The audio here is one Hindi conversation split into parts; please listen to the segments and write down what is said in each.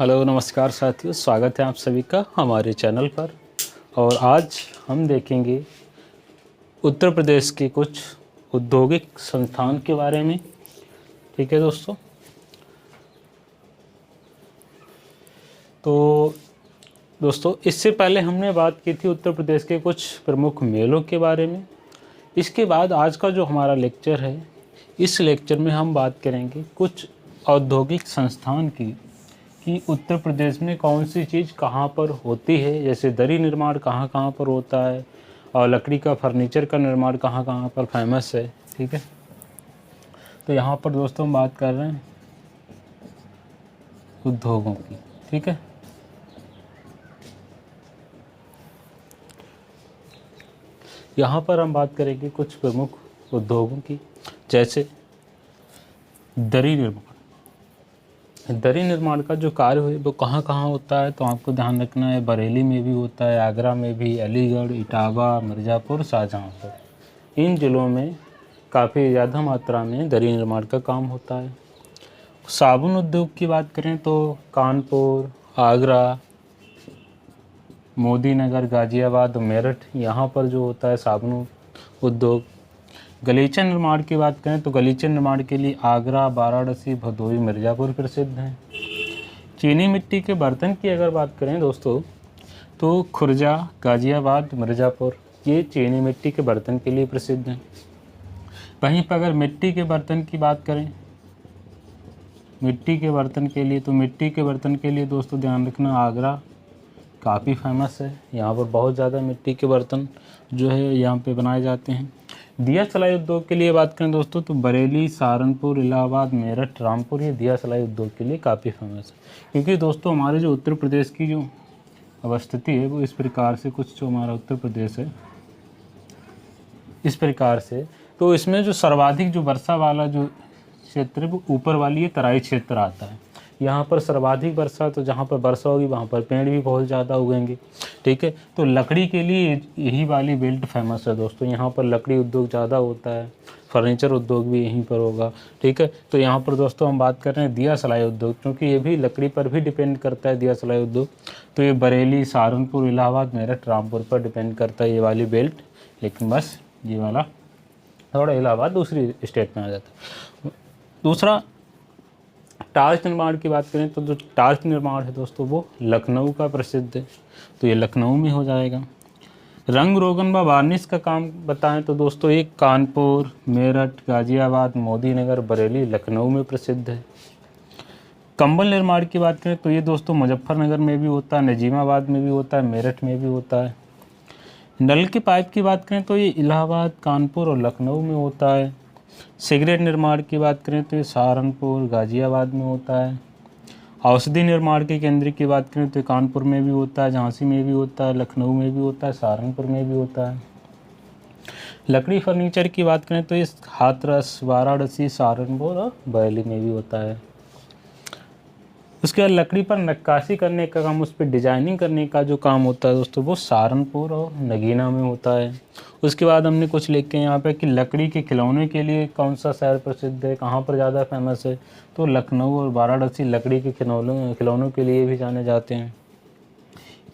हेलो नमस्कार साथियों, स्वागत है आप सभी का हमारे चैनल पर। और आज हम देखेंगे उत्तर प्रदेश के कुछ औद्योगिक संस्थान के बारे में। ठीक है दोस्तों, तो इससे पहले हमने बात की थी उत्तर प्रदेश के कुछ प्रमुख मेलों के बारे में। इसके बाद आज का जो हमारा लेक्चर है, इस लेक्चर में हम बात करेंगे कुछ औद्योगिक संस्थान की कि उत्तर प्रदेश में कौन सी चीज़ कहाँ पर होती है। जैसे दरी निर्माण कहाँ कहाँ पर होता है और लकड़ी का फर्नीचर का निर्माण कहाँ कहाँ पर फेमस है। ठीक है, तो यहाँ पर दोस्तों हम बात कर रहे हैं उद्योगों की। ठीक है, यहाँ पर हम बात करेंगे कुछ प्रमुख उद्योगों की। जैसे दरी निर्माण। दरी निर्माण का जो कार्य है वो कहाँ कहाँ होता है, तो आपको ध्यान रखना है बरेली में भी होता है, आगरा में भी, अलीगढ़, इटावा, मिर्ज़ापुर, शाहजहाँपुर। इन ज़िलों में काफ़ी ज़्यादा मात्रा में दरी निर्माण का काम होता है। साबुन उद्योग की बात करें तो कानपुर, आगरा, मोदीनगर, गाज़ियाबाद, मेरठ, यहाँ पर जो होता है साबुन उद्योग। गलीचा निर्माण की बात करें तो गलीचे निर्माण के लिए आगरा, वाराणसी, भदोही, मिर्ज़ापुर प्रसिद्ध हैं। चीनी मिट्टी के बर्तन की अगर बात करें दोस्तों तो खुर्जा, गाज़ियाबाद, मिर्ज़ापुर, ये चीनी मिट्टी के बर्तन के लिए प्रसिद्ध हैं। वहीं पर अगर मिट्टी के बर्तन की बात करें, मिट्टी के बर्तन के लिए, तो मिट्टी के बर्तन के लिए दोस्तों ध्यान रखना आगरा काफ़ी फेमस है। यहाँ पर बहुत ज़्यादा मिट्टी के बर्तन जो है यहाँ पे बनाए जाते हैं। दिया सलाई उद्योग के लिए बात करें दोस्तों तो बरेली, सहारनपुर, इलाहाबाद, मेरठ, रामपुर, ये दिया सलाई उद्योग के लिए काफ़ी फेमस है। क्योंकि दोस्तों हमारे जो उत्तर प्रदेश की जो अवस्थिति है वो इस प्रकार से, कुछ जो हमारा उत्तर प्रदेश है इस प्रकार से, तो इसमें जो सर्वाधिक जो वर्षा वाला जो क्षेत्र है वो ऊपर वाली ये तराई क्षेत्र आता है। यहाँ पर सर्वाधिक वर्षा, तो जहाँ पर वर्षा होगी वहाँ पर पेड़ भी बहुत ज़्यादा उगेंगे। ठीक है, तो लकड़ी के लिए यही वाली बेल्ट फेमस है दोस्तों। यहाँ पर लकड़ी उद्योग ज़्यादा होता है, फर्नीचर उद्योग भी यहीं पर होगा। ठीक है, तो यहाँ पर दोस्तों हम बात कर रहे हैं दिया सलाई उद्योग, क्योंकि ये भी लकड़ी पर भी डिपेंड करता है दिया सलाई उद्योग। तो ये बरेली, सहारनपुर, इलाहाबाद, मेरठ, रामपुर पर डिपेंड करता है ये वाली बेल्ट। लेकिन बस ये वाला थोड़ा इलाहाबाद दूसरी स्टेट में आ जाता है। दूसरा, टार्च निर्माण की बात करें तो जो टार्च निर्माण है दोस्तों वो लखनऊ का प्रसिद्ध है, तो ये लखनऊ में हो जाएगा। रंग रोगन व वार्निश का काम बताएं तो दोस्तों ये कानपुर, मेरठ, गाज़ियाबाद, मोदीनगर, बरेली, लखनऊ में प्रसिद्ध है। कंबल निर्माण की बात करें तो ये दोस्तों मुजफ्फरनगर में भी होता है, नजीमाबाद में भी होता है, मेरठ में भी होता है। नल के पाइप की बात करें तो ये इलाहाबाद, कानपुर और लखनऊ में होता है। सिगरेट निर्माण की बात करें तो ये सहारनपुर, गाज़ियाबाद में होता है। औषधि निर्माण के केंद्र की बात करें तो कानपुर में भी होता है, झांसी में भी होता है, लखनऊ में भी होता है, सहारनपुर में भी होता है। लकड़ी फर्नीचर की बात करें तो ये हाथरस, वाराणसी, सहारनपुर और बरेली में भी होता है। उसके बाद लकड़ी पर नक्काशी करने का काम, उस पर डिजाइनिंग करने का जो काम होता है दोस्तों वो सहारनपुर और नगीना में होता है। उसके बाद हमने कुछ लिखे यहाँ पे कि लकड़ी के खिलौने के लिए कौन सा शहर प्रसिद्ध है, कहाँ पर ज़्यादा फेमस है, तो लखनऊ और वाराणसी लकड़ी के खिलौनों के लिए भी जाने जाते हैं।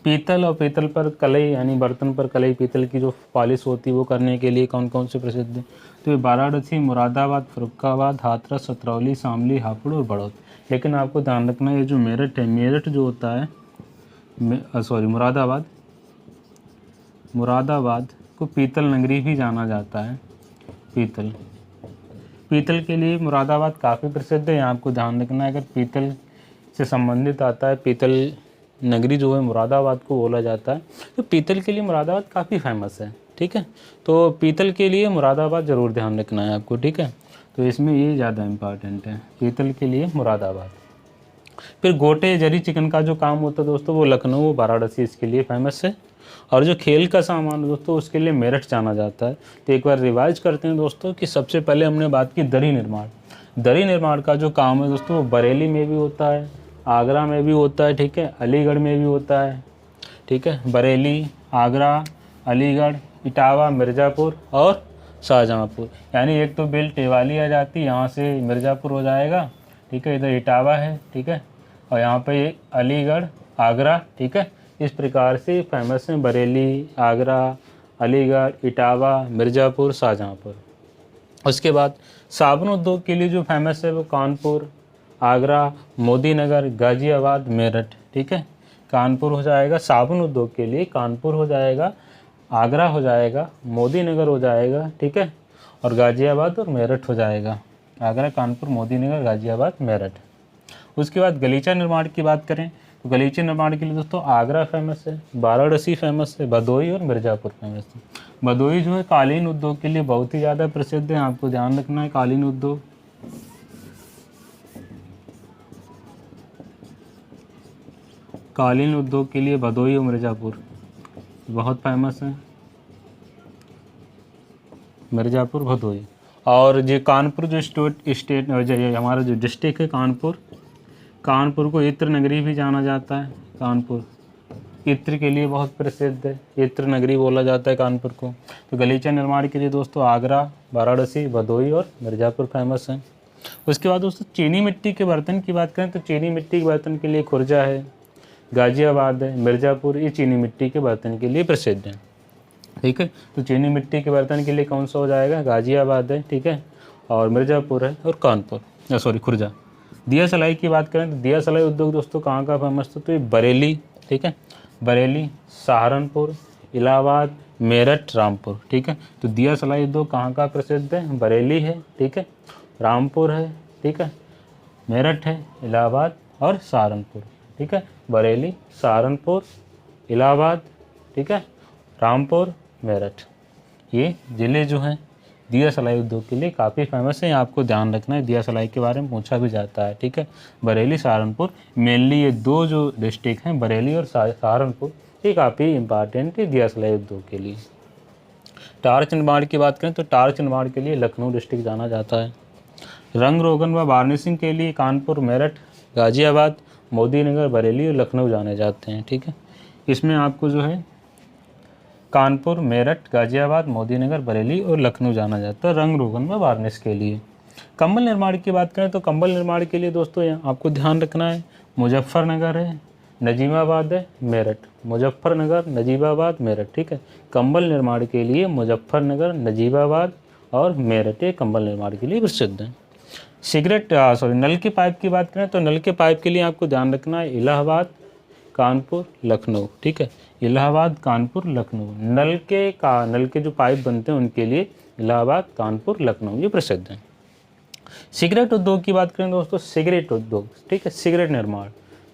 पीतल और पीतल पर कलई, यानी बर्तन पर कलई पीतल की जो पॉलिश होती है वो करने के लिए कौन कौन से प्रसिद्ध है, तो ये वाराणसी, मुरादाबाद, फर्रुखाबाद, हाथरस, सतरौली, शामली, हापुड़ और बड़ौद। लेकिन आपको ध्यान रखना ये जो मेरठ है, मेरठ जो होता है मुरादाबाद को पीतल नगरी भी जाना जाता है। पीतल के लिए मुरादाबाद काफ़ी प्रसिद्ध है। यहाँ आपको ध्यान रखना है, अगर पीतल से संबंधित आता है, पीतल नगरी जो है मुरादाबाद को बोला जाता है, तो पीतल के लिए मुरादाबाद काफ़ी फेमस है। ठीक है, तो पीतल के लिए मुरादाबाद ज़रूर ध्यान रखना है आपको। ठीक है, तो इसमें ये ज़्यादा इम्पॉर्टेंट है, पीतल के लिए मुरादाबाद। फिर गोटे जरी चिकन का जो काम होता है दोस्तों वो लखनऊ, वाराणसी इसके लिए फेमस है। और जो खेल का सामान दोस्तों उसके लिए मेरठ जाना जाता है। तो एक बार रिवाइज करते हैं दोस्तों कि सबसे पहले हमने बात की दरी निर्माण। दरी निर्माण का जो काम है दोस्तों वो बरेली में भी होता है, आगरा में भी होता है, ठीक है, अलीगढ़ में भी होता है। ठीक है, बरेली, आगरा, अलीगढ़, इटावा, मिर्ज़ापुर और शाहजहाँपुर। यानी एक तो बेल्ट ये वाली आ जाती है, यहाँ से मिर्ज़ापुर हो जाएगा, ठीक है, इधर इटावा है, ठीक है, और यहाँ पे ये अलीगढ़, आगरा, ठीक है, इस प्रकार से फेमस हैं बरेली, आगरा, अलीगढ़, इटावा, मिर्ज़ापुर, शाहजहाँपुर। उसके बाद साबुन उद्योग के लिए जो फेमस है वो कानपुर, आगरा, मोदी नगर, गाज़ियाबाद, मेरठ, ठीक है। कानपुर हो जाएगा साबुन उद्योग के लिए, कानपुर हो जाएगा, आगरा हो जाएगा, मोदी नगर हो जाएगा, ठीक है, और गाज़ियाबाद और मेरठ हो जाएगा। आगरा, कानपुर, मोदी नगर, गाज़ियाबाद, मेरठ। उसके बाद गलीचा निर्माण की बात करें तो गलीचे निर्माण के लिए दोस्तों आगरा फेमस है, वाराणसी फेमस है, भदोही और मिर्ज़ापुर फेमस है। भदोही जो है कालीन उद्योग के लिए बहुत ही ज़्यादा प्रसिद्ध है, आपको ध्यान रखना है कालीन उद्योग। कालीन उद्योग के लिए भदोही और मिर्ज़ापुर बहुत फेमस है, मिर्ज़ापुर, भदोही। और ये कानपुर जो स्टेट हमारा जो डिस्ट्रिक्ट है कानपुर को इत्र नगरी भी जाना जाता है। कानपुर इत्र के लिए बहुत प्रसिद्ध है, इत्र नगरी बोला जाता है कानपुर को। तो गलीचा निर्माण के लिए दोस्तों आगरा, वाराणसी, भदोही और मिर्ज़ापुर फेमस हैं। उसके बाद दोस्तों चीनी मिट्टी के बर्तन की बात करें तो चीनी मिट्टी के बर्तन के लिए खुर्जा है, गाज़ियाबाद है, मिर्ज़ापुर, ये चीनी मिट्टी के बर्तन के लिए प्रसिद्ध हैं, ठीक है। तो चीनी मिट्टी के बर्तन के लिए कौन सा हो जाएगा, गाज़ियाबाद है, ठीक है, और मिर्ज़ापुर है, और कानपुर खुर्जा। दिया सलाई की बात करें तो दिया सलाई उद्योग दोस्तों कहाँ का फेमस था, तो ये बरेली, ठीक है, बरेली, सहारनपुर, इलाहाबाद, मेरठ, रामपुर, ठीक है। तो दिया सलाई उद्योग कहाँ का प्रसिद्ध है, बरेली है, ठीक है, रामपुर है, ठीक है, मेरठ है, इलाहाबाद और सहारनपुर, ठीक है। बरेली, सहारनपुर, इलाहाबाद, ठीक है, रामपुर, मेरठ, ये ज़िले जो हैं दिया सलाई उद्योग के लिए काफ़ी फेमस है। आपको ध्यान रखना है, दिया सलाई के बारे में पूछा भी जाता है, ठीक है। बरेली, सहारनपुर, मेनली ये दो जो डिस्ट्रिक्ट हैं बरेली और सहारनपुर, ये काफ़ी इंपॉर्टेंट है दिया सलाई उद्योग के लिए। टार्च निर्माण की बात करें तो टार्च निर्माण के लिए लखनऊ डिस्ट्रिक्ट जाना जाता है। रंग रोगन व वार्निशिंग के लिए कानपुर, मेरठ, गाज़ियाबाद, मोदी नगर, बरेली और लखनऊ जाने जाते हैं, ठीक है। इसमें आपको जो है कानपुर, मेरठ, गाज़ियाबाद, मोदी नगर, बरेली और लखनऊ जाना जाता है रंग रोगन व वार्निश के लिए। कंबल निर्माण की बात करें तो कंबल निर्माण के लिए दोस्तों यहाँ आपको ध्यान रखना है मुजफ्फरनगर है, नजीबाबाद है, मेरठ, मुजफ्फरनगर, नजीबाबाद, मेरठ, ठीक है। कंबल निर्माण के लिए मुजफ्फरनगर, नजीबाबाद और मेरठ ये कंबल निर्माण के लिए प्रसिद्ध हैं। नल के पाइप की बात करें तो नल के पाइप के लिए आपको ध्यान रखना है इलाहाबाद, कानपुर, लखनऊ, ठीक है, इलाहाबाद, कानपुर, लखनऊ। नल के जो पाइप बनते हैं उनके लिए इलाहाबाद, कानपुर, लखनऊ ये प्रसिद्ध हैं। सिगरेट उद्योग की बात करें दोस्तों, सिगरेट उद्योग, ठीक है, सिगरेट निर्माण,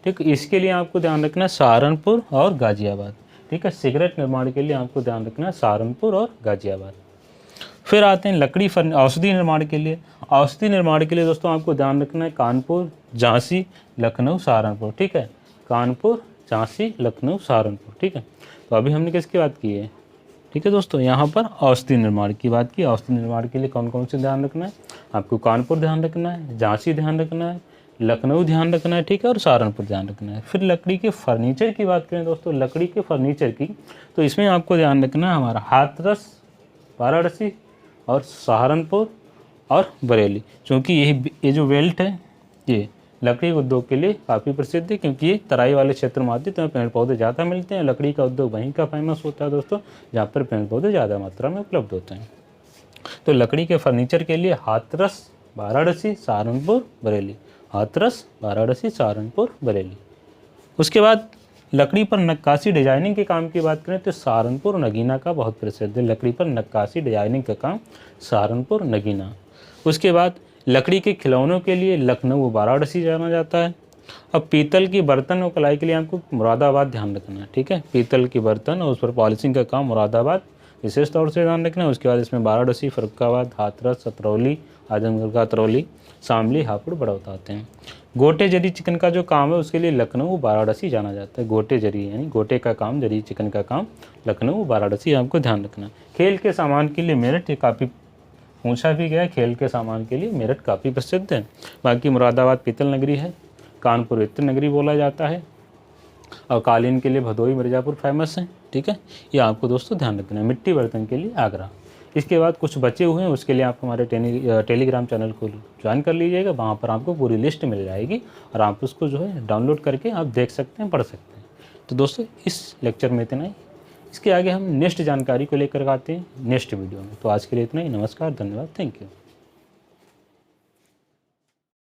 ठीक, इसके लिए आपको ध्यान रखना है सहारनपुर और गाज़ियाबाद, ठीक है। सिगरेट निर्माण के लिए आपको ध्यान रखना है सहारनपुर और गाज़ियाबाद। फिर आते हैं औषधि निर्माण के लिए। औषधि निर्माण के लिए दोस्तों आपको ध्यान रखना है कानपुर, झांसी, लखनऊ, सहारनपुर, ठीक है, कानपुर, झांसी, लखनऊ, सहारनपुर, ठीक है। तो अभी हमने किसकी बात की है, ठीक है दोस्तों, यहाँ पर औषधि निर्माण की बात की। औषधि निर्माण के लिए कौन कौन से ध्यान रखना है, आपको कानपुर ध्यान रखना है, झांसी ध्यान रखना है, लखनऊ ध्यान रखना है, ठीक है, और सहारनपुर ध्यान रखना है। फिर लकड़ी के फर्नीचर की बात करें दोस्तों, लकड़ी के फर्नीचर की, तो इसमें आपको ध्यान रखना है हमारा हाथरस, वाराणसी और सहारनपुर और बरेली, क्योंकि ये जो बेल्ट है ये लकड़ी उद्योग के लिए काफ़ी प्रसिद्ध है, क्योंकि ये तराई वाले क्षेत्र में आती है तो पेड़ पौधे ज़्यादा मिलते हैं। लकड़ी का उद्योग वहीं का फेमस होता है दोस्तों, जहाँ पर पेड़ पौधे ज़्यादा मात्रा में उपलब्ध होते हैं। तो लकड़ी के फर्नीचर के लिए हाथरस, वाराणसी, सहारनपुर, बरेली, हाथरस, वाराणसी, सहारनपुर, बरेली। उसके बाद लकड़ी पर नक्काशी डिजाइनिंग के काम की बात करें तो सहारनपुर, नगीना का बहुत प्रसिद्ध है। लकड़ी पर नक्काशी डिजाइनिंग का काम सहारनपुर, नगीना। उसके बाद लकड़ी के खिलौनों के लिए लखनऊ, वाराणसी जाना जाता है। अब पीतल की बर्तन और कलाई के लिए आपको मुरादाबाद ध्यान रखना है, ठीक है, पीतल की बर्तन और उस पर पॉलिशिंग का काम मुरादाबाद विशेष तौर से ध्यान रखना है। उसके बाद इसमें वाराणसी, फरुखाबाद, हाथरस, सतरौली, आजमगढ़ का अतरौली, शामली, हापुड़, बड़ौदा आते हैं। गोटे जरी चिकन का जो काम है उसके लिए लखनऊ, वाराणसी जाना जाता है। गोटे जरी यानी गोटे का काम, जरी चिकन का काम, लखनऊ, वाराणसी आपको ध्यान रखना है। खेल के सामान के लिए मेरठ, ये काफ़ी पूछा भी गया, खेल के सामान के लिए मेरठ काफ़ी प्रसिद्ध है। बाकी मुरादाबाद पीतल नगरी है, कानपुर इत्र नगरी बोला जाता है, और कालीन के लिए भदोही, मिर्ज़ापुर फेमस है, ठीक है। ये आपको दोस्तों ध्यान रखना है। मिट्टी बर्तन के लिए आगरा, इसके बाद कुछ बचे हुए हैं, उसके लिए आप हमारे टेलीग्राम चैनल को ज्वाइन कर लीजिएगा। वहाँ पर आपको पूरी लिस्ट मिल जाएगी और आप उसको जो है डाउनलोड करके आप देख सकते हैं, पढ़ सकते हैं। तो दोस्तों इस लेक्चर में इतना ही। इसके आगे हम नेक्स्ट जानकारी को लेकर आते हैं नेक्स्ट वीडियो में। तो आज के लिए इतना ही। नमस्कार, धन्यवाद, थैंक यू।